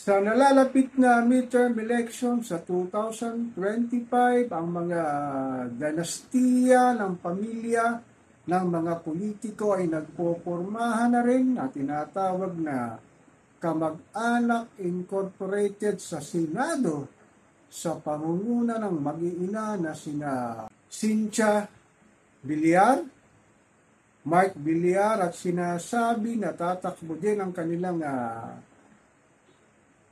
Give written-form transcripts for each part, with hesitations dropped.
Sa nalalapit na midterm election sa 2025, ang mga dinastiya ng pamilya ng mga politiko ay nagpopormahan na rin na tinatawag na Kamag-anak Incorporated sa Senado sa pangunguna ng mag-iina na sina Cynthia Villar, Mark Villar, at sinasabi na tatakbo din ang kanilang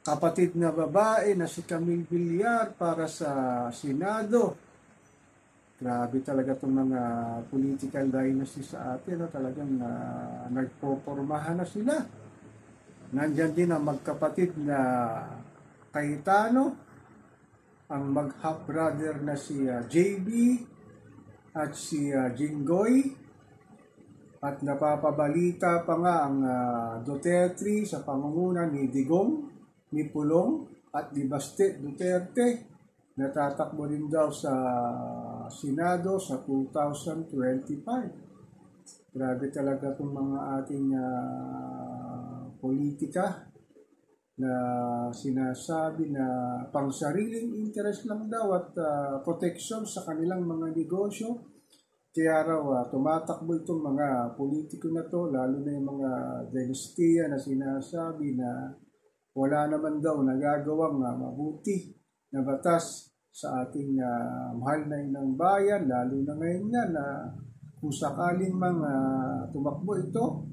kapatid na babae na si Camille Villar para sa Senado. Grabe talaga itong mga political dynasty sa atin. Talagang nagpopormahan na sila. Nandyan din ang magkapatid na Cayetano, ang mag-half brother na si JB at si Jinggoy. At napapabalita pa nga ang Duterte sa pangunguna ni Digong, ni Pulong at ni Baste Duterte. Natatakbo rin daw sa Senado sa 2025. Grabe talaga itong mga ating politika na sinasabi na pangsariling interest lang daw at protection sa kanilang mga negosyo. Kaya raw tumatakbo itong mga politiko na to, lalo na yung mga dinastiya na sinasabi na wala naman daw nagagawang mabuti na batas sa ating mahal na inang bayan, lalo na ngayon nga na kung sakaling tumakbo ito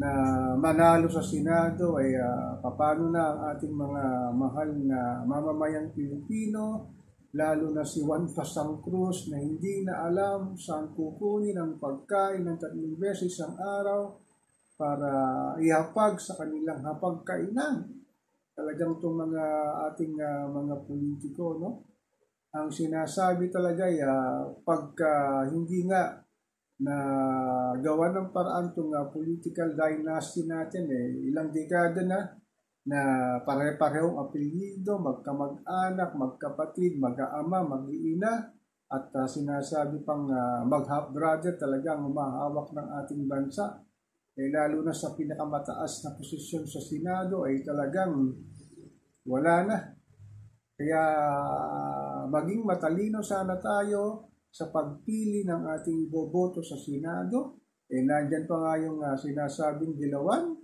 na manalo sa Senado ay paano na ang ating mga mahal na mamamayang Pilipino, lalo na si Juan Pasang Cruz na hindi na alam saan kukunin ang pagkain ng 3 beses ang araw para ihapag sa kanilang hapagkainan. Talagang itong mga ating mga politiko, no? Ang sinasabi talaga ay pagka hindi nga na gawa ng paraan itong political dynasty natin, ilang dekada na pare-parehong apelyido, magkamag-anak, magkapatid, mag-aama, mag-iina, at sinasabi pang mag-half brother talaga ang umahawak ng ating bansa. Lalo na sa pinakamataas na posisyon sa Senado ay talagang wala na. Kaya maging matalino sana tayo sa pagpili ng ating iboboto sa Senado. Nandyan pa nga yung sinasabing dilawan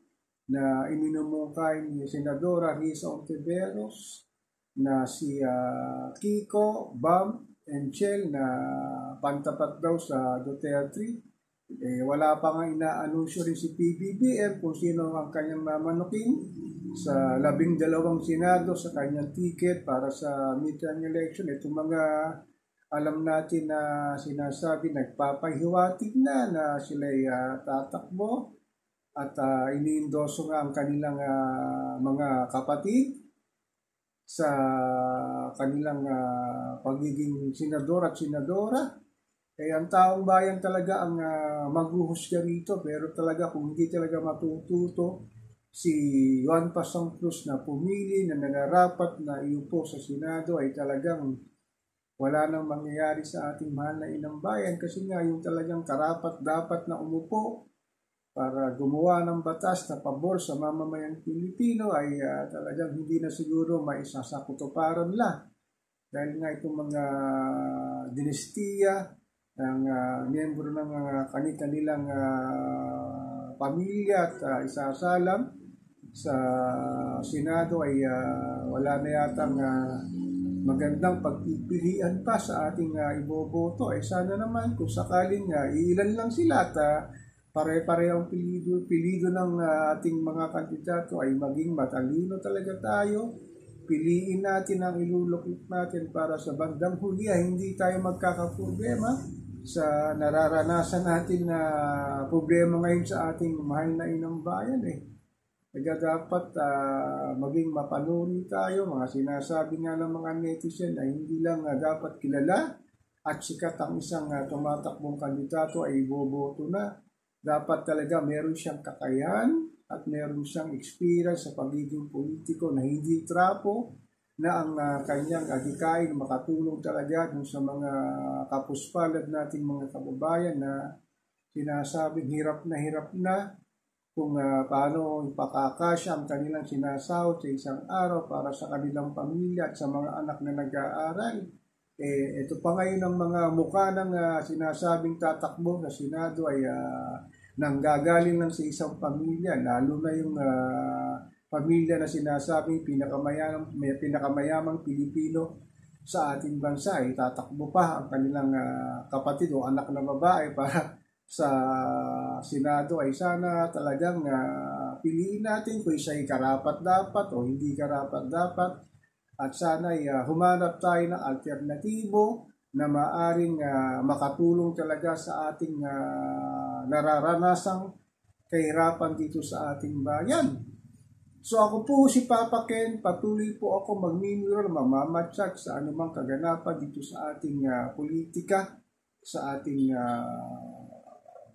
na iminumungkay ni Senadora Risa Ontiveros na si Kiko, Bam, and Chel na pantapat daw sa Duterte. Wala pa nga inaanunsyo rin si PBBM kung sino ang kanyang mamanukin sa 12 Senado sa kanyang ticket para sa midterm election. Itong mga alam natin na sinasabi, nagpapahiwatig na sila'y tatakbo at iniindoso nga ang kanilang mga kapatid sa kanilang pagiging senador at senadora. Kaya ang taong bayan talaga ang maghuhusga rito, pero talaga kung hindi talaga matututo si Juan Pasang Cruz na pumili na nararapat na iupo sa Senado ay talagang wala nang mangyayari sa ating mahal na inang bayan, kasi nga yung talagang karapat dapat na umupo para gumawa ng batas na pabor sa mamamayang Pilipino ay talagang hindi na siguro maisasakutuparan lang. Dahil nga itong mga dinastiya ng miyembro ng kanilang pamilya at isasalam sa Senado ay wala na yatang magandang pagpipilian pa sa ating iboboto. Sana naman kung sakaling ilan lang sila at pare-parehong pilido ng ating mga kandidato ay maging matalino talaga tayo. Piliin natin ang ilulukit natin para sa bandang huli hindi tayo magkakaproblema sa nararanasan natin na problema ngayon sa ating mahal na inang bayan. Kaya dapat maging mapanuri tayo. Mga sinasabi nga ng mga netizen ay hindi lang dapat kilala at sikat ang isang tumatakbong kandidato ay iboboto na. Dapat talaga meron siyang kakayahan at meron siyang experience sa pagiging politiko na hindi trapo, na ang kanyang adikain makatulong talaga dun sa mga kapuspalad nating mga kababayan na sinasabing hirap na kung paano ipakakasya ang kanilang sinasahod sa isang araw para sa kanilang pamilya at sa mga anak na nag-aaral. Ito pa ngayon ang mga mukha ng sinasabing tatakbo sa Senado ay nanggagaling lang sa isang pamilya, lalo na yung pamilya na sinasabing pinakamayamang Pilipino sa ating bansa. Tatakbo pa ang kanilang kapatid o anak na babae para sa Senado. Ay sana talagang piliin natin kung siya'y karapat-dapat o hindi karapat-dapat. At sana ay humanap tayo ng alternatibo na maaring makatulong talaga sa ating nararanasang kahirapan dito sa ating bayan. So ako po si Papa Ken, patuloy po ako magmimiro, mamamatsyag sa anumang kaganapan dito sa ating politika, sa ating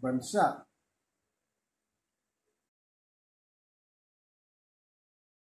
bansa.